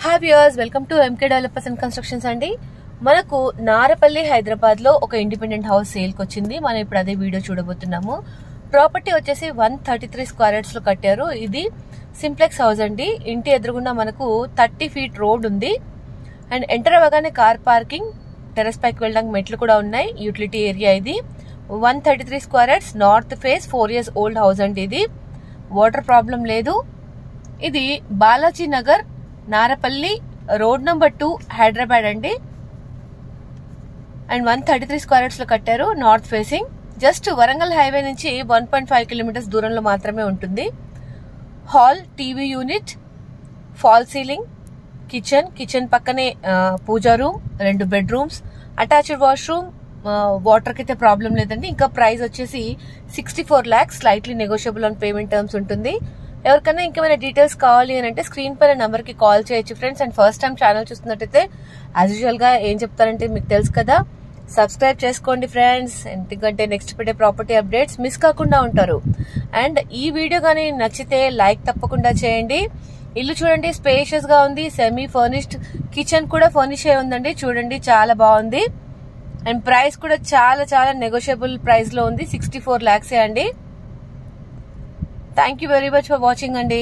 Hi viewers, welcome to MK developers and constructions అండి. మనకు నారపల్లి హైదరాబాద్ లో ఒక ఇండిపెండెంట్ హౌస్ సేల్ కి వచ్చింది. మనం ఇప్పుడు అదే వీడియో చూడబోతున్నాము. ప్రాపర్టీ వచ్చేసి 133 స్క్వేర్ యార్డ్స్ లో కట్టారు. ఇది సింప్లెక్స్ హౌస్ అండి. ఇంటి ఎదురుగుండా మనకు 30 ఫీట్ రోడ్ ఉంది అండ్ ఎంటర్ అవ్వగానే కార్ పార్కింగ్, టెర్రస్ పైకి వెళ్ళడానికి మెట్లు కూడా ఉన్నాయి. యూటిలిటీ ఏరియా ఇది. 133 square yards, north face, 4 years old house అండి. ఇది వాటర్ ప్రాబ్లం లేదు. ఇది బాలాజీ నగర్, నారపల్లి, రోడ్ నంబర్ 2, హైదరాబాద్ అండి. అండ్ 133 స్క్వేర్ యార్డ్స్ లో కట్టారు. North facing, just Warangal highway నుంచి 1.5 కిలోమీటర్స్ దూరంలో మాత్రమే ఉంటుంది. Hall, TV unit, fall ceiling, kitchen పక్కనే పూజా room, 2 bedrooms, attached washroom. Water కి అయితే ప్రాబ్లం లేదండి. ఇంకా ప్రైస్ వచ్చేసి 64 lakhs, slightly negotiable on payment terms ఉంటుంది. ఎవరికైనా ఇంకేమైనా డీటెయిల్స్ కావాలి అని అంటే స్క్రీన్ పైన నెంబర్ కి కాల్ చేయొచ్చు friends. And first time channel చూస్తున్నట్టయితే యాజ్ యూజువల్ గా ఏం చెప్తారంటే మీకు తెలుసు కదా, సబ్స్క్రైబ్ చేసుకోండి ఫ్రెండ్స్. ఎందుకంటే నెక్స్ట్ పెట్టే ప్రాపర్టీ అప్డేట్స్ మిస్ కాకుండా ఉంటారు. అండ్ ఈ వీడియో కానీ నచ్చితే లైక్ తప్పకుండా చేయండి. ఇల్లు చూడండి, స్పేషియస్ గా ఉంది. సెమీ ఫర్నిష్డ్, కిచెన్ కూడా ఫర్నిష్ అయి ఉందండి. చూడండి, చాలా బాగుంది. అండ్ ప్రైస్ కూడా చాలా నెగోషియబుల్ ప్రైస్ లో ఉంది. 64 lakhs అండి. Thank you very much for watching అండి.